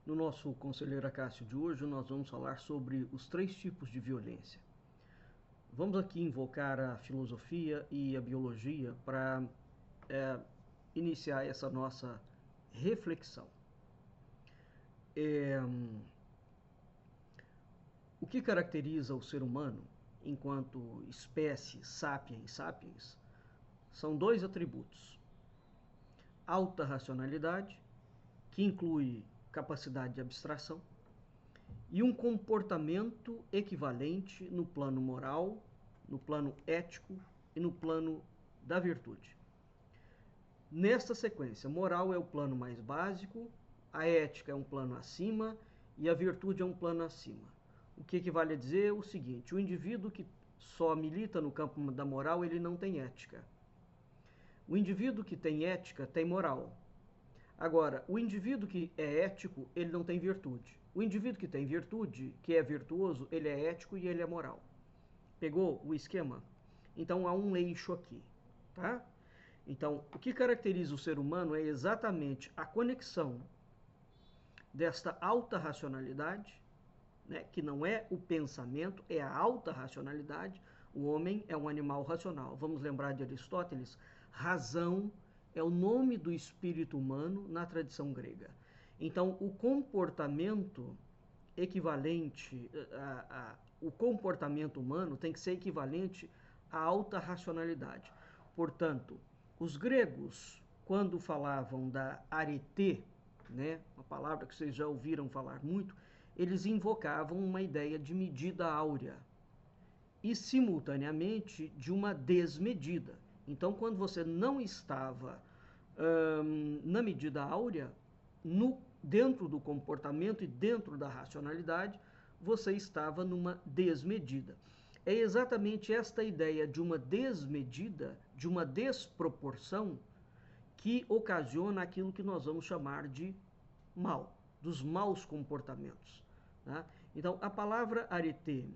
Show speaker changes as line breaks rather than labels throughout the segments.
No nosso Conselheiro Acácio de hoje, nós vamos falar sobre os 3 tipos de violência. Vamos aqui invocar a filosofia e a biologia para iniciar essa nossa reflexão. O que caracteriza o ser humano enquanto espécie sapiens sapiens são 2 atributos: alta racionalidade, que inclui capacidade de abstração, e um comportamento equivalente no plano moral, no plano ético e no plano da virtude. Nesta sequência, moral é o plano mais básico, a ética é um plano acima e a virtude é um plano acima. O que equivale a dizer o seguinte: o indivíduo que só milita no campo da moral, ele não tem ética. O indivíduo que tem ética tem moral. Agora, o indivíduo que é ético, ele não tem virtude. O indivíduo que tem virtude, que é virtuoso, ele é ético e ele é moral. Pegou o esquema? Então há um eixo aqui, tá? Então, o que caracteriza o ser humano é exatamente a conexão desta alta racionalidade, né, que não é o pensamento, é a alta racionalidade. O homem é um animal racional. Vamos lembrar de Aristóteles? Razão é o nome do espírito humano na tradição grega. Então, o comportamento equivalente, o comportamento humano tem que ser equivalente à alta racionalidade. Portanto, os gregos, quando falavam da arete, né, uma palavra que vocês já ouviram falar muito, eles invocavam uma ideia de medida áurea e, simultaneamente, de uma desmedida. Então, quando você não estava na medida áurea, dentro do comportamento e dentro da racionalidade, você estava numa desmedida. É exatamente esta ideia de uma desmedida, de uma desproporção, que ocasiona aquilo que nós vamos chamar de mal, dos maus comportamentos. Tá? Então, a palavra arete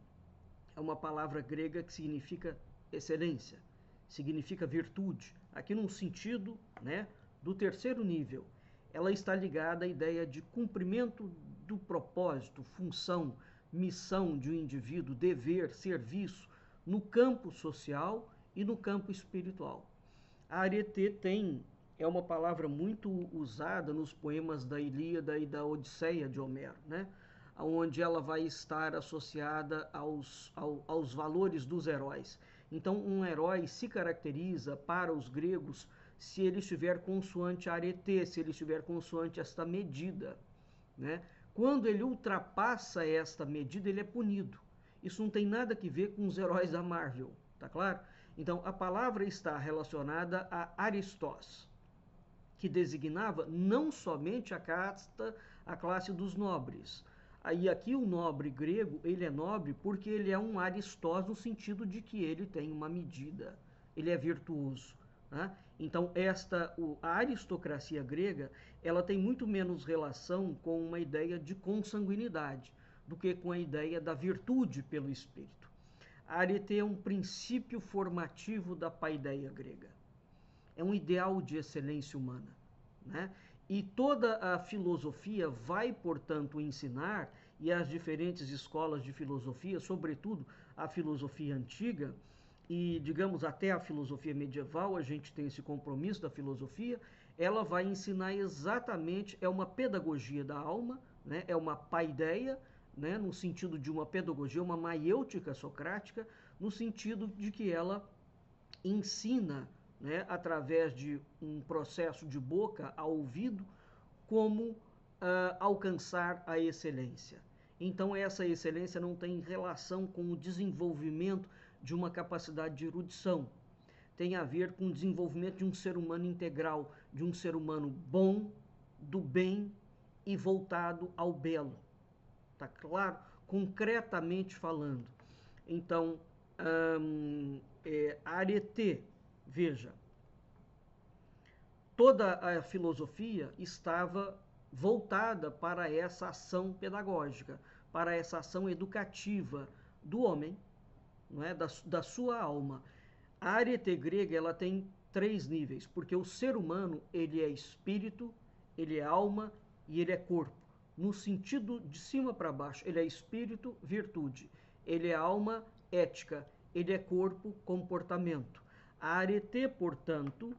é uma palavra grega que significa excelência, significa virtude. Aqui num sentido, né, do terceiro nível, ela está ligada à ideia de cumprimento do propósito, função, missão de um indivíduo, dever, serviço, no campo social e no campo espiritual. A arete é uma palavra muito usada nos poemas da Ilíada e da Odisseia de Homero, né? Onde ela vai estar associada aos valores dos heróis. Então, um herói se caracteriza para os gregos se ele estiver consoante a arete, se ele estiver consoante esta medida, né? Quando ele ultrapassa esta medida, ele é punido. Isso não tem nada a ver com os heróis da Marvel, tá claro? Então, a palavra está relacionada a Aristós, que designava não somente a casta, a classe dos nobres. Aí aqui o nobre grego, ele é nobre porque ele é um Aristós no sentido de que ele tem uma medida, ele é virtuoso. Né? Então a aristocracia grega, ela tem muito menos relação com uma ideia de consanguinidade do que com a ideia da virtude pelo espírito. A arete é um princípio formativo da paideia grega. É um ideal de excelência humana. Né? E toda a filosofia vai, portanto, ensinar, e as diferentes escolas de filosofia, sobretudo a filosofia antiga, e digamos até a filosofia medieval, a gente tem esse compromisso da filosofia, ela vai ensinar exatamente, é uma pedagogia da alma, né? É uma paideia, né? No sentido de uma pedagogia, uma maiêutica socrática, no sentido de que ela ensina, né, através de um processo de boca a ouvido, como alcançar a excelência. Então, essa excelência não tem relação com o desenvolvimento de uma capacidade de erudição. Tem a ver com o desenvolvimento de um ser humano integral, de um ser humano bom, do bem e voltado ao belo. Tá claro? Concretamente falando. Então, arete, veja, toda a filosofia estava voltada para essa ação pedagógica, para essa ação educativa do homem, não é? da sua alma. A arete grega, ela tem 3 níveis, porque o ser humano, ele é espírito, ele é alma e ele é corpo. no sentido de cima para baixo. Ele é espírito, virtude. Ele é alma, ética. Ele é corpo, comportamento. A arete, portanto,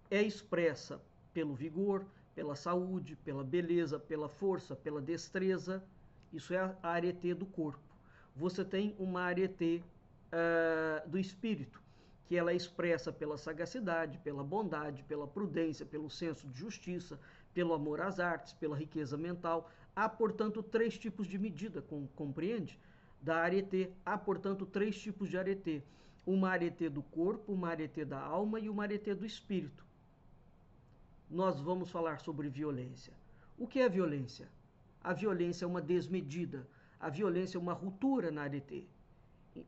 é expressa pelo vigor, pela saúde, pela beleza, pela força, pela destreza. Isso é a arete do corpo. Você tem uma arete do espírito, que ela é expressa pela sagacidade, pela bondade, pela prudência, pelo senso de justiça, pelo amor às artes, pela riqueza mental. Há, portanto, 3 tipos de medida, compreende? Da arete, há, portanto, 3 tipos de arete. Uma arete do corpo, uma arete da alma e uma arete do espírito. Nós vamos falar sobre violência. O que é violência? A violência é uma desmedida. A violência é uma ruptura na arete.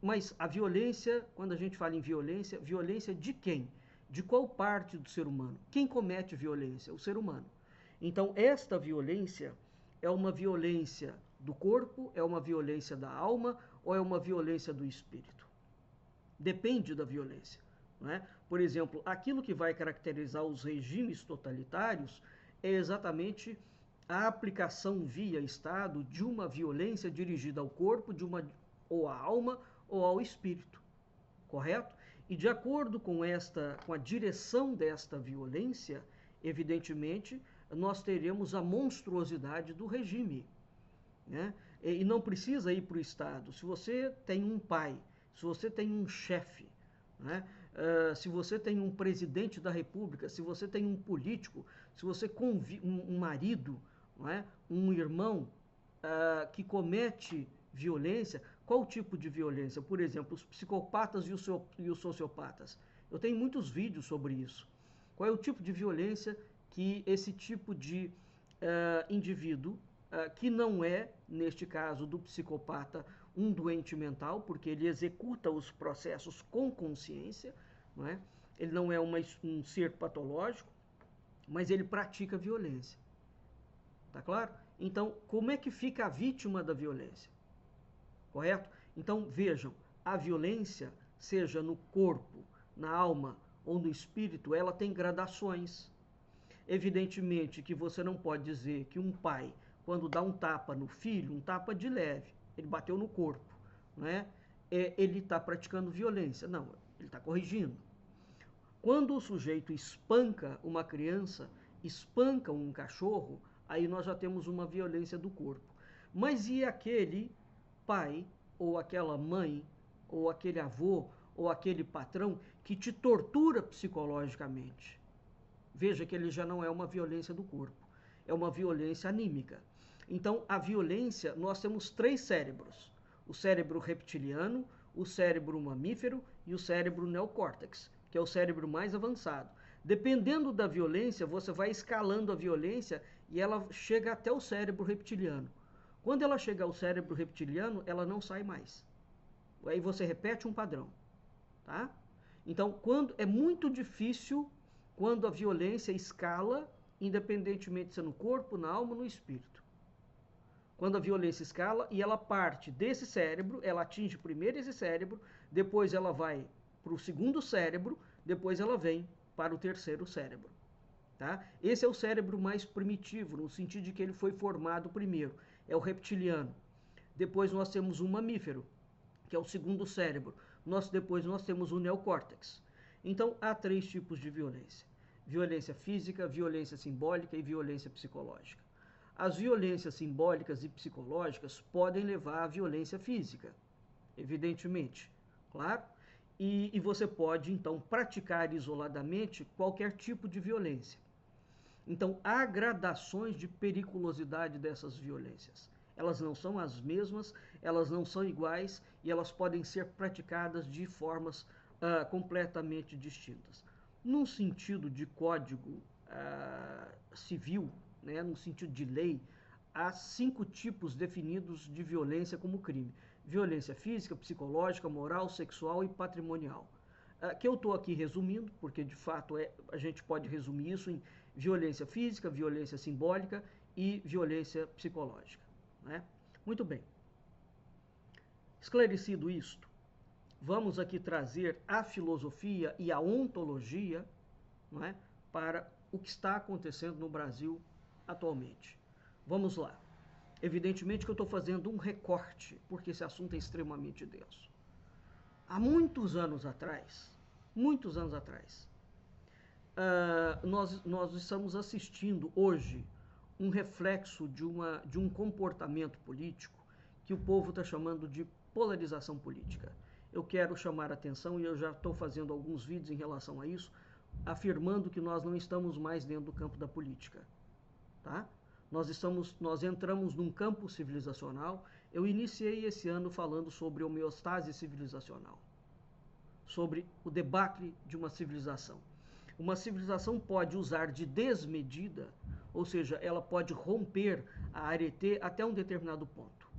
Mas a violência, quando a gente fala em violência, violência de quem? De qual parte do ser humano? Quem comete violência? O ser humano. Então, esta violência é uma violência do corpo, é uma violência da alma ou é uma violência do espírito? Depende da violência. Não é? Por exemplo, aquilo que vai caracterizar os regimes totalitários é exatamente a aplicação via Estado de uma violência dirigida ao corpo, ou à alma ou ao espírito, correto? E de acordo com a direção desta violência, evidentemente, nós teremos a monstruosidade do regime, né? E não precisa ir para o Estado. Se você tem um pai, se você tem um chefe, né? Se você tem um presidente da República, se você tem um político, se você um marido, não é? Um irmão que comete violência, qual tipo de violência? Por exemplo, os psicopatas e os sociopatas. Eu tenho muitos vídeos sobre isso. Qual é o tipo de violência que esse tipo de indivíduo, que não é, neste caso do psicopata, um doente mental, porque ele executa os processos com consciência, não é? Ele não é um ser patológico, mas ele pratica violência. Tá claro? Então, como é que fica a vítima da violência? Correto? Então, vejam, a violência, seja no corpo, na alma ou no espírito, ela tem gradações. Evidentemente que você não pode dizer que um pai, quando dá um tapa no filho, um tapa de leve, ele bateu no corpo, né? Ele está praticando violência. Não, ele está corrigindo. Quando o sujeito espanca uma criança, espanca um cachorro, aí nós já temos uma violência do corpo. Mas e aquele pai, ou aquela mãe, ou aquele avô, ou aquele patrão que te tortura psicologicamente? Veja que ele já não é uma violência do corpo, é uma violência anímica. Então, a violência, nós temos 3 cérebros: o cérebro reptiliano, o cérebro mamífero e o cérebro neocórtex, que é o cérebro mais avançado. Dependendo da violência, você vai escalando a violência e ela chega até o cérebro reptiliano. Quando ela chega ao cérebro reptiliano, ela não sai mais. Aí você repete um padrão, tá? Então, é muito difícil quando a violência escala, independentemente se é no corpo, na alma ou no espírito. Quando a violência escala e ela parte desse cérebro, ela atinge primeiro esse cérebro, depois ela vai para o segundo cérebro, depois ela vem para o terceiro cérebro. Tá? Esse é o cérebro mais primitivo, no sentido de que ele foi formado primeiro, é o reptiliano. Depois nós temos o mamífero, que é o segundo cérebro. Depois nós temos o neocórtex. Então, há 3 tipos de violência: violência física, violência simbólica e violência psicológica. As violências simbólicas e psicológicas podem levar à violência física, evidentemente, claro? E você pode, então, praticar isoladamente qualquer tipo de violência. Então, há gradações de periculosidade dessas violências. Elas não são as mesmas, elas não são iguais e elas podem ser praticadas de formas completamente distintas. Num sentido de código civil, né, no sentido de lei, há 5 tipos definidos de violência como crime: violência física, psicológica, moral, sexual e patrimonial. Que eu estou aqui resumindo, porque de fato a gente pode resumir isso em violência física, violência simbólica e violência psicológica. Né? Muito bem. Esclarecido isto, vamos aqui trazer a filosofia e a ontologia, não é, para o que está acontecendo no Brasil atualmente. Vamos lá. Evidentemente que eu estou fazendo um recorte, porque esse assunto é extremamente denso. Há muitos anos atrás, nós estamos assistindo hoje um reflexo de um comportamento político que o povo está chamando de polarização política. Eu quero chamar a atenção, e eu já estou fazendo alguns vídeos em relação a isso, afirmando que nós não estamos mais dentro do campo da política. Tá? Nós entramos num campo civilizacional. Eu iniciei esse ano falando sobre homeostase civilizacional, sobre o debacle de uma civilização. Uma civilização pode usar de desmedida, ou seja, ela pode romper a arete até um determinado ponto.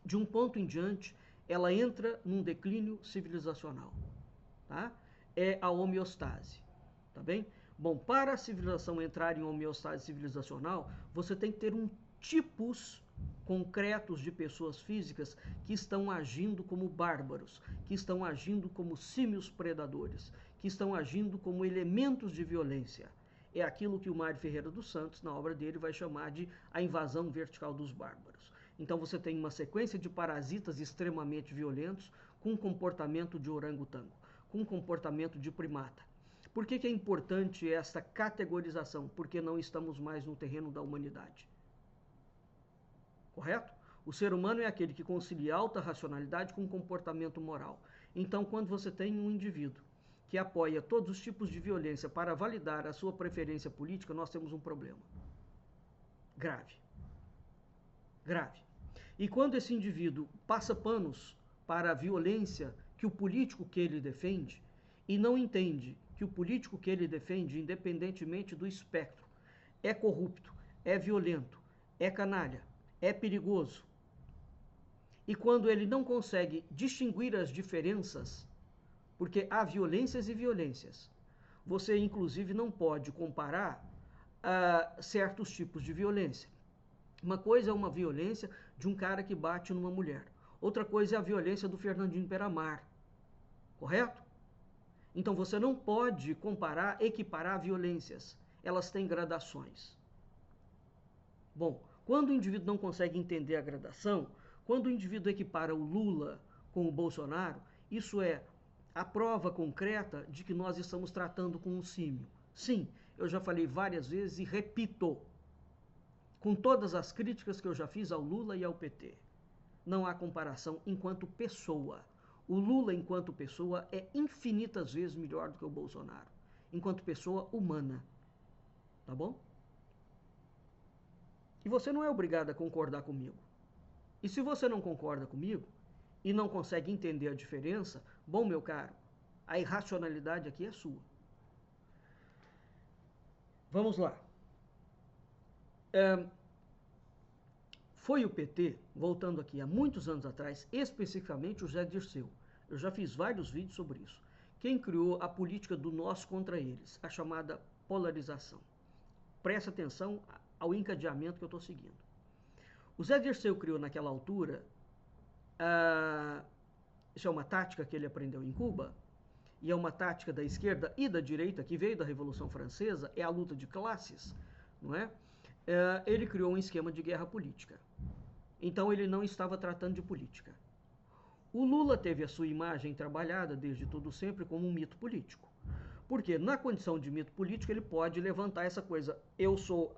De um ponto em diante, ela entra num declínio civilizacional. Tá? É a homeostase. Tá bem? Bom, para a civilização entrar em homeostase civilizacional, você tem que ter tipos concretos de pessoas físicas que estão agindo como bárbaros, que estão agindo como símios predadores, que estão agindo como elementos de violência. É aquilo que o Mário Ferreira dos Santos, na obra dele, vai chamar de a invasão vertical dos bárbaros. Então você tem uma sequência de parasitas extremamente violentos com comportamento de orangotango, com comportamento de primata. Por que é importante essa categorização? Porque não estamos mais no terreno da humanidade. Correto? O ser humano é aquele que concilia alta racionalidade com comportamento moral. Então, quando você tem um indivíduo que apoia todos os tipos de violência para validar a sua preferência política, nós temos um problema. Grave. Grave. E quando esse indivíduo passa panos para a violência que o político que ele defende e não entende que o político que ele defende, independentemente do espectro, é corrupto, é violento, é canalha, é perigoso. E quando ele não consegue distinguir as diferenças, porque há violências e violências, você inclusive não pode comparar certos tipos de violência. Uma coisa é uma violência de um cara que bate numa mulher. Outra coisa é a violência do Fernandinho Beiramar. Correto? Então você não pode comparar, equiparar violências. Elas têm gradações. Bom, quando o indivíduo não consegue entender a gradação, quando o indivíduo equipara o Lula com o Bolsonaro, isso é a prova concreta de que nós estamos tratando com um símio. Sim, eu já falei várias vezes e repito, com todas as críticas que eu já fiz ao Lula e ao PT. Não há comparação enquanto pessoa. O Lula, enquanto pessoa, é infinitas vezes melhor do que o Bolsonaro, enquanto pessoa humana. Tá bom? E você não é obrigado a concordar comigo. E se você não concorda comigo e não consegue entender a diferença, bom, meu caro, a irracionalidade aqui é sua. Vamos lá. Foi o PT, voltando aqui há muitos anos atrás, especificamente o Zé Dirceu. Eu já fiz vários vídeos sobre isso. Quem criou a política do nós contra eles, a chamada polarização. Presta atenção ao encadeamento que eu estou seguindo. O Zé Dirceu criou naquela altura, isso é uma tática que ele aprendeu em Cuba, e é uma tática da esquerda e da direita que veio da Revolução Francesa, é a luta de classes, não é? Ele criou um esquema de guerra política. Então ele não estava tratando de política. O Lula teve a sua imagem trabalhada desde todo sempre como um mito político. Porque na condição de mito político ele pode levantar essa coisa, eu sou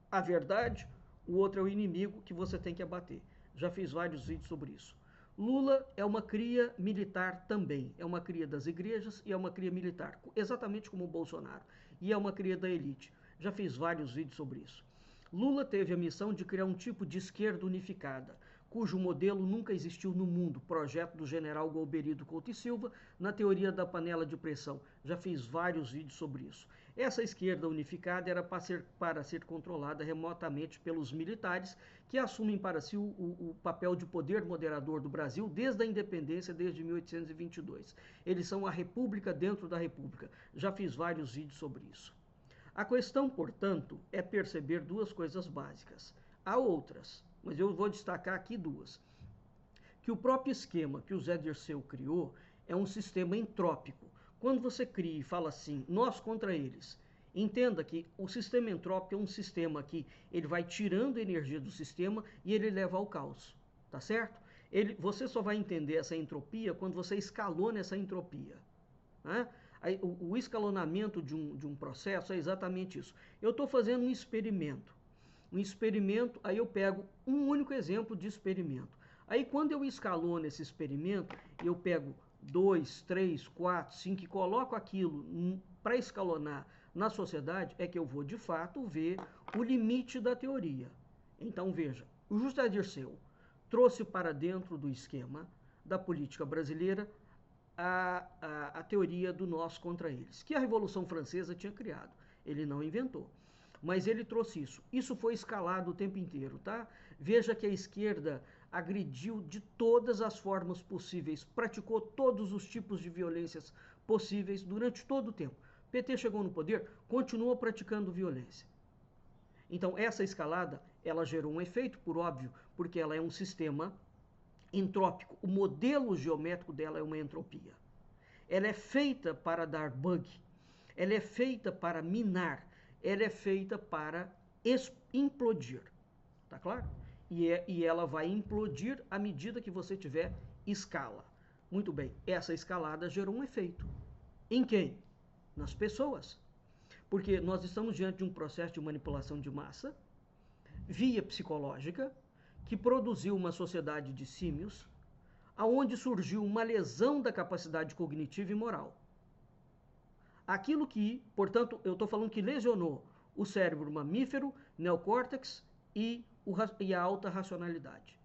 a verdade, o outro é o inimigo que você tem que abater. Já fiz vários vídeos sobre isso. Lula é uma cria militar também, é uma cria das igrejas e é uma cria militar, exatamente como o Bolsonaro, e é uma cria da elite. Já fiz vários vídeos sobre isso. Lula teve a missão de criar um tipo de esquerda unificada, cujo modelo nunca existiu no mundo, projeto do general Golbery Couto e Silva, na teoria da panela de pressão. Já fiz vários vídeos sobre isso. Essa esquerda unificada era para ser controlada remotamente pelos militares, que assumem para si o papel de poder moderador do Brasil desde a independência, desde 1822. Eles são a república dentro da república. Já fiz vários vídeos sobre isso. A questão, portanto, é perceber duas coisas básicas. Há outras, mas eu vou destacar aqui duas. Que o próprio esquema que o Zé Dirceu criou é um sistema entrópico. Quando você cria e fala assim, nós contra eles, Entenda que o sistema entrópico é um sistema que ele vai tirando energia do sistema e ele leva ao caos, tá certo? Você só vai entender essa entropia quando você escalona essa entropia, né? Aí, o escalonamento de um processo é exatamente isso. Eu estou fazendo um experimento, aí eu pego um único exemplo de experimento. Aí quando eu escalono esse experimento, eu pego 2, 3, 4, 5 e coloco aquilo para escalonar na sociedade, é que eu vou de fato ver o limite da teoria. Então veja, o José Dirceu trouxe para dentro do esquema da política brasileira a teoria do nós contra eles, que a Revolução Francesa tinha criado. Ele não inventou, mas ele trouxe isso. Isso foi escalado o tempo inteiro, tá? Veja que a esquerda agrediu de todas as formas possíveis, praticou todos os tipos de violências possíveis durante todo o tempo. O PT chegou no poder, continua praticando violência. Então, essa escalada, ela gerou um efeito, por óbvio, porque ela é um sistema entrópico. O modelo geométrico dela é uma entropia. Ela é feita para dar bug, ela é feita para minar, ela é feita para implodir, tá claro? E ela vai implodir à medida que você tiver escala. Muito bem, essa escalada gerou um efeito. Em quem? Nas pessoas. Porque nós estamos diante de um processo de manipulação de massa, via psicológica, que produziu uma sociedade de símios, aonde surgiu uma lesão da capacidade cognitiva e moral. Aquilo que, portanto, eu estou falando que lesionou o cérebro mamífero, neocórtex e a alta racionalidade.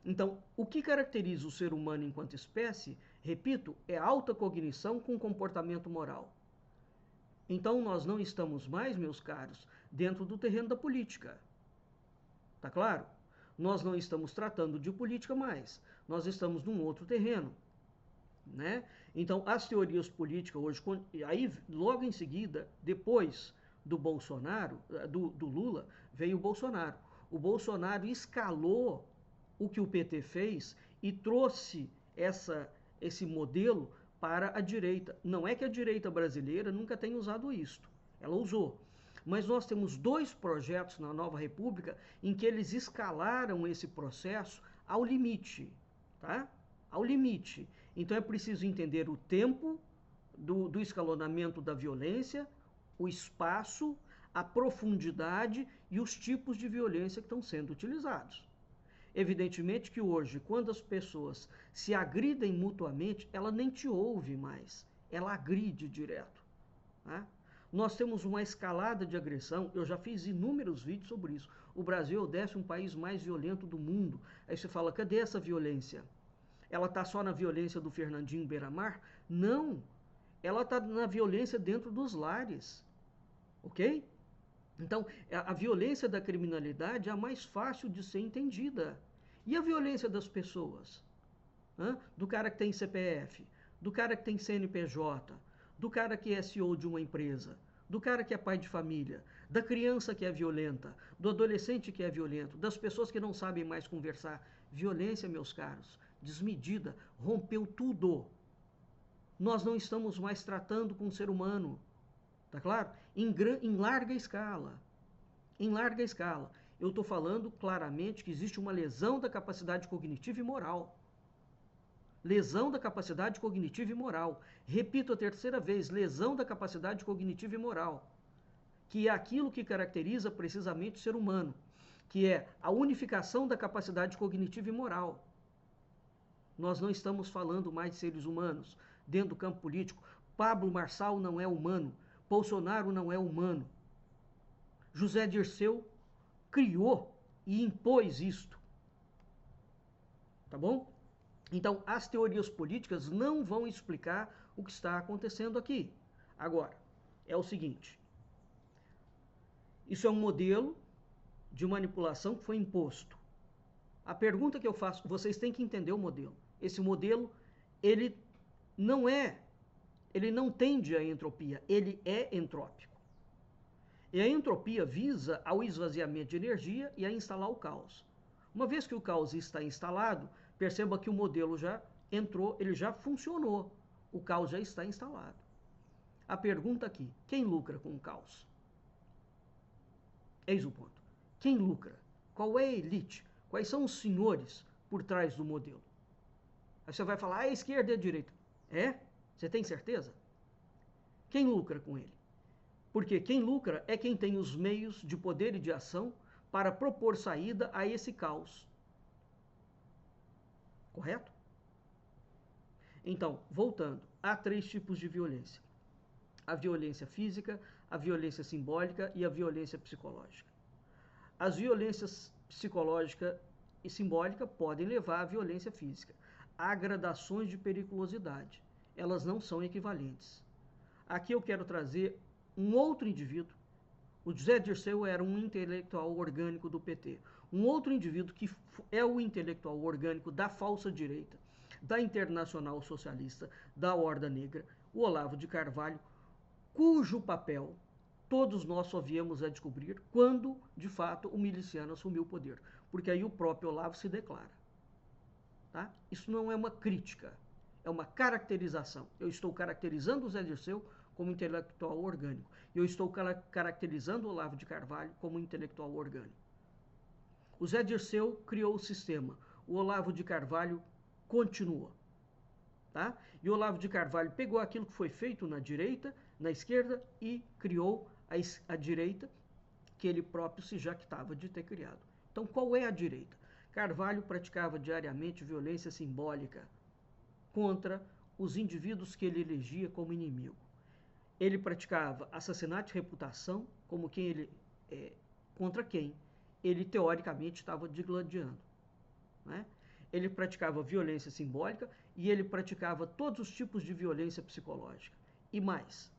Então, o que caracteriza o ser humano enquanto espécie, repito, é alta cognição com comportamento moral. Então, nós não estamos mais, meus caros, dentro do terreno da política. Tá claro? Nós não estamos tratando de política mais. Nós estamos num outro terreno, né? Então, as teorias políticas hoje, aí logo em seguida, depois do Bolsonaro, do Lula, veio o Bolsonaro. O Bolsonaro escalou o que o PT fez e trouxe esse modelo para a direita. Não é que a direita brasileira nunca tenha usado isto, ela usou. Mas nós temos dois projetos na Nova República em que eles escalaram esse processo ao limite, tá? Ao limite. Então é preciso entender o tempo do escalonamento da violência, o espaço, a profundidade e os tipos de violência que estão sendo utilizados. Evidentemente que hoje, quando as pessoas se agridem mutuamente, ela nem te ouve mais, ela agride direto, tá? Nós temos uma escalada de agressão, eu já fiz inúmeros vídeos sobre isso. O Brasil é o 10º país mais violento do mundo. Aí você fala, cadê essa violência? Ela está só na violência do Fernandinho Beiramar? Não, ela está na violência dentro dos lares, ok? Então, a violência da criminalidade é a mais fácil de ser entendida. E a violência das pessoas? Do cara que tem CPF, do cara que tem CNPJ, do cara que é CEO de uma empresa, do cara que é pai de família, da criança que é violenta, do adolescente que é violento, das pessoas que não sabem mais conversar. Violência, meus caros, desmedida, rompeu tudo. Nós não estamos mais tratando com o ser humano, tá claro? Em larga escala. Em larga escala. Eu estou falando claramente que existe uma lesão da capacidade cognitiva e moral. Lesão da capacidade cognitiva e moral. Repito a terceira vez, lesão da capacidade cognitiva e moral. Que é aquilo que caracteriza precisamente o ser humano. Que é a unificação da capacidade cognitiva e moral. Nós não estamos falando mais de seres humanos dentro do campo político. Pablo Marçal não é humano. Bolsonaro não é humano. José Dirceu criou e impôs isto. Tá bom? Então, as teorias políticas não vão explicar o que está acontecendo aqui. Agora, é o seguinte. Isso é um modelo de manipulação que foi imposto. A pergunta que eu faço, vocês têm que entender o modelo. Esse modelo, ele não tende à entropia, ele é entrópico. E a entropia visa ao esvaziamento de energia e a instalar o caos. Uma vez que o caos está instalado, perceba que o modelo já entrou, ele já funcionou. O caos já está instalado. A pergunta aqui, quem lucra com o caos? Eis o ponto. Quem lucra? Qual é a elite? Quais são os senhores por trás do modelo? Aí você vai falar, a esquerda e a direita. É? Você tem certeza? Quem lucra com ele? Porque quem lucra é quem tem os meios de poder e de ação para propor saída a esse caos. Correto? Então, voltando, há 3 tipos de violência: a violência física, a violência simbólica e a violência psicológica. As violências psicológica e simbólica podem levar à violência física. Há gradações de periculosidade. Elas não são equivalentes. Aqui eu quero trazer um outro indivíduo. O José Dirceu era um intelectual orgânico do PT. Um outro indivíduo que é o intelectual orgânico da falsa direita, da Internacional Socialista, da Horda Negra, o Olavo de Carvalho, cujo papel todos nós só viemos a descobrir quando, de fato, o miliciano assumiu o poder. Porque aí o próprio Olavo se declara. Tá? Isso não é uma crítica, é uma caracterização. Eu estou caracterizando o Zé Dirceu como intelectual orgânico. E eu estou caracterizando o Olavo de Carvalho como intelectual orgânico. O Zé Dirceu criou o sistema. O Olavo de Carvalho continuou. Tá? E o Olavo de Carvalho pegou aquilo que foi feito na direita, na esquerda, e criou a direita que ele próprio se jactava de ter criado. Então, qual é a direita? Carvalho praticava diariamente violência simbólica contra os indivíduos que ele elegia como inimigo. Ele praticava assassinato de reputação como contra quem ele teoricamente estava digladiando. Né? Ele praticava violência simbólica e ele praticava todos os tipos de violência psicológica. E mais,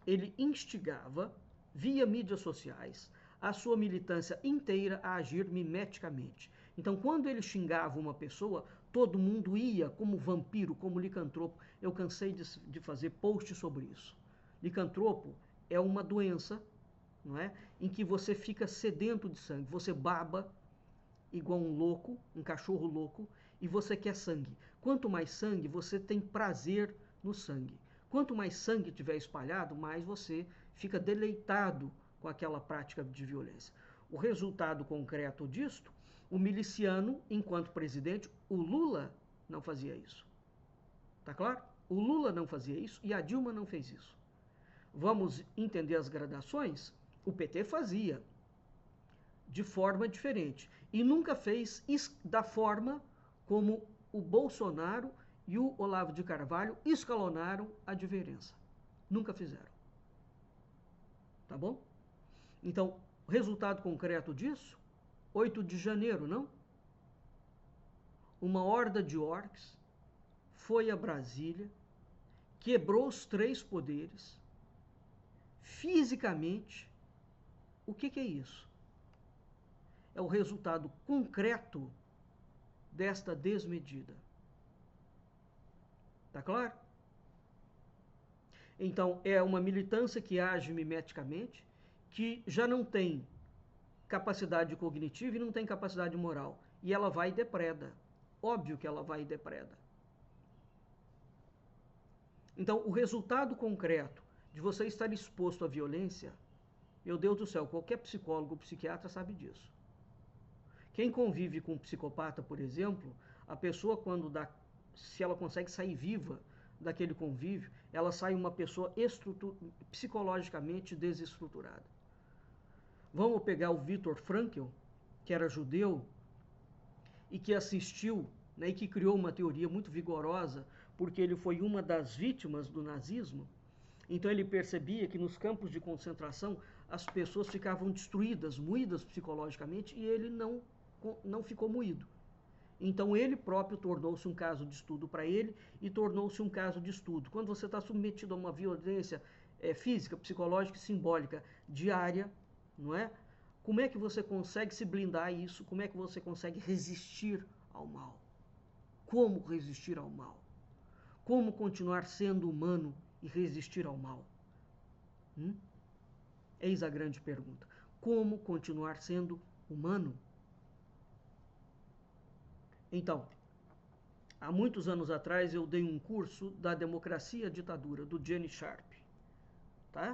ele instigava, via mídias sociais, a sua militância inteira a agir mimeticamente. Então, quando ele xingava uma pessoa, todo mundo ia como vampiro, como licantropo. Eu cansei de fazer post sobre isso. Licantropo é uma doença, não é? Em que você fica sedento de sangue, você baba igual um louco, um cachorro louco, e você quer sangue. Quanto mais sangue, você tem prazer no sangue. Quanto mais sangue tiver espalhado, mais você fica deleitado com aquela prática de violência. O resultado concreto disto, o miliciano, enquanto presidente, o Lula não fazia isso. Tá claro? O Lula não fazia isso e a Dilma não fez isso. Vamos entender as gradações? O PT fazia de forma diferente e nunca fez da forma como o Bolsonaro e o Olavo de Carvalho escalonaram a diferença. Nunca fizeram. Tá bom? Então, o resultado concreto disso, 8 de janeiro, não? Uma horda de orcs foi a Brasília, quebrou os 3 poderes, fisicamente. O que é isso? É o resultado concreto desta desmedida. Tá claro? Então, é uma militância que age mimeticamente, que já não tem capacidade cognitiva e não tem capacidade moral. E ela vai e depreda. Óbvio que ela vai e depreda. Então, o resultado concreto de você estar exposto à violência, meu Deus do céu, qualquer psicólogo ou psiquiatra sabe disso. Quem convive com um psicopata, por exemplo, a pessoa se ela consegue sair viva daquele convívio, ela sai uma pessoa psicologicamente desestruturada. Vamos pegar o Viktor Frankl, que era judeu e que assistiu, né, e que criou uma teoria muito vigorosa, porque ele foi uma das vítimas do nazismo. Então ele percebia que nos campos de concentração as pessoas ficavam destruídas, moídas psicologicamente, e ele não ficou moído. Então ele próprio tornou-se um caso de estudo para ele e tornou-se um caso de estudo. Quando você está submetido a uma violência física, psicológica e simbólica diária, não é? Como é que você consegue se blindar a isso? Como é que você consegue resistir ao mal? Como resistir ao mal? Como continuar sendo humano e resistir ao mal? Eis a grande pergunta. Como continuar sendo humano? Então, há muitos anos atrás eu dei um curso da Democracia e a Ditadura, do Gene Sharp. tá?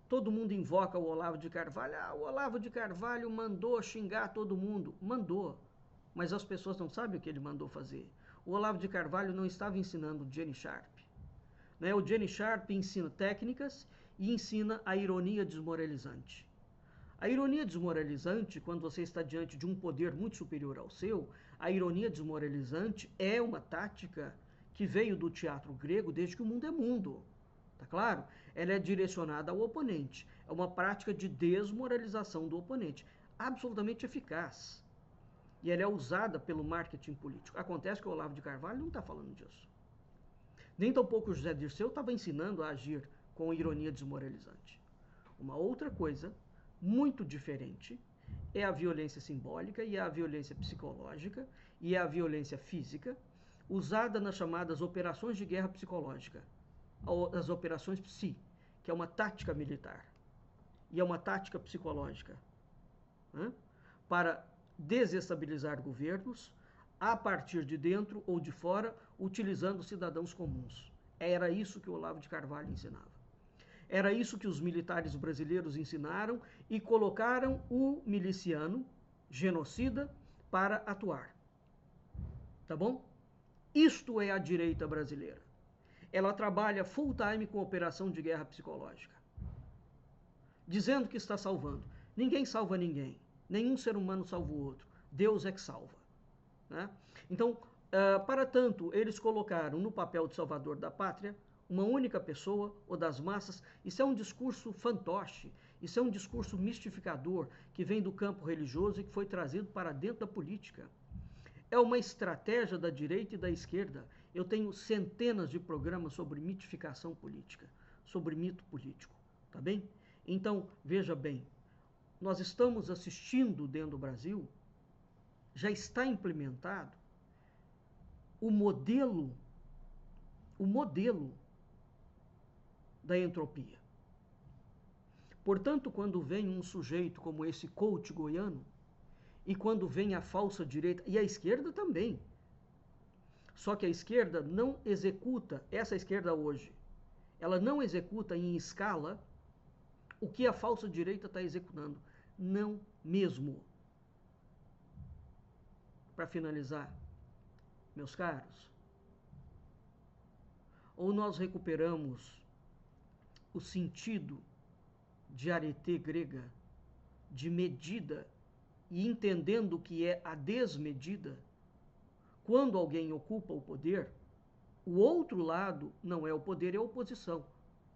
Todo mundo invoca o Olavo de Carvalho. O Olavo de Carvalho mandou xingar todo mundo. Mandou. Mas as pessoas não sabem o que ele mandou fazer. O Olavo de Carvalho não estava ensinando o Gene Sharp. Né? O Gene Sharp ensina técnicas e ensina a ironia desmoralizante. A ironia desmoralizante, quando você está diante de um poder muito superior ao seu, a ironia desmoralizante é uma tática que veio do teatro grego desde que o mundo é mundo. Tá claro? Ela é direcionada ao oponente. É uma prática de desmoralização do oponente. Absolutamente eficaz. E ela é usada pelo marketing político. Acontece que o Olavo de Carvalho não está falando disso. Nem tampouco o José Dirceu estava ensinando a agir com ironia desmoralizante. Uma outra coisa muito diferente é a violência simbólica e a violência psicológica e a violência física usada nas chamadas operações de guerra psicológica. As operações PSI, que é uma tática militar e é uma tática psicológica, né, para desestabilizar governos a partir de dentro ou de fora, utilizando cidadãos comuns. Era isso que o Olavo de Carvalho ensinava. Era isso que os militares brasileiros ensinaram e colocaram o miliciano genocida para atuar. Tá bom? Isto é a direita brasileira. Ela trabalha full time com operação de guerra psicológica, dizendo que está salvando. Ninguém salva ninguém. Nenhum ser humano salva o outro. Deus é que salva. Né? Então, para tanto, eles colocaram no papel de salvador da pátria uma única pessoa ou das massas. Isso é um discurso fantoche, isso é um discurso mistificador que vem do campo religioso e que foi trazido para dentro da política. É uma estratégia da direita e da esquerda. Eu tenho centenas de programas sobre mitificação política, sobre mito político, tá bem? Então, veja bem, nós estamos assistindo dentro do Brasil, já está implementado o modelo da entropia. Portanto, quando vem um sujeito como esse coach goiano, e quando vem a falsa direita, e a esquerda também. Só que a esquerda não executa, essa esquerda hoje, ela não executa em escala o que a falsa direita está executando. Não mesmo. Para finalizar, meus caros, ou nós recuperamos o sentido de arete grega, de medida, e entendendo o que é a desmedida, quando alguém ocupa o poder, o outro lado não é o poder, é a oposição.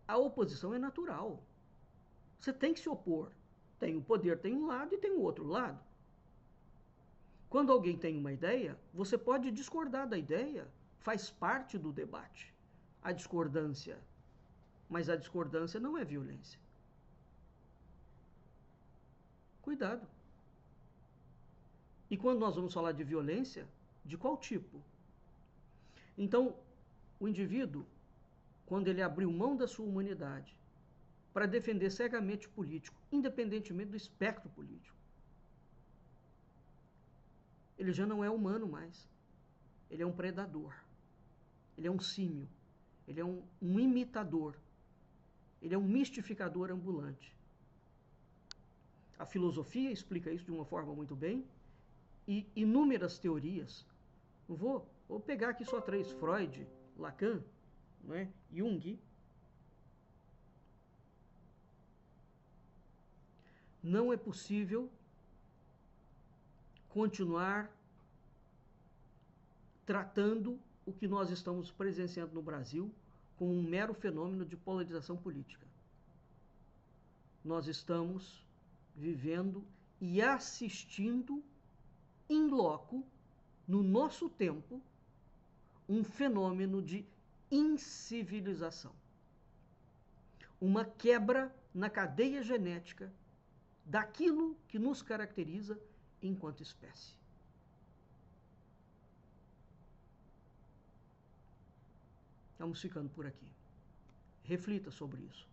A oposição é natural. Você tem que se opor. Tem o poder, tem um lado e tem o outro lado. Quando alguém tem uma ideia, você pode discordar da ideia. Faz parte do debate. A discordância. Mas a discordância não é violência. Cuidado. E quando nós vamos falar de violência, de qual tipo? Então, o indivíduo, quando ele abriu mão da sua humanidade para defender cegamente o político, independentemente do espectro político, ele já não é humano mais. Ele é um predador. Ele é um símio. Ele é um imitador. Ele é um mistificador ambulante. A filosofia explica isso de uma forma muito bem, e inúmeras teorias. Vou pegar aqui só 3: Freud, Lacan, né? Jung. Não é possível continuar tratando o que nós estamos presenciando no Brasil como um mero fenômeno de polarização política. Nós estamos vivendo e assistindo in loco, no nosso tempo, um fenômeno de incivilização. Uma quebra na cadeia genética daquilo que nos caracteriza enquanto espécie. Vamos ficando por aqui. Reflita sobre isso.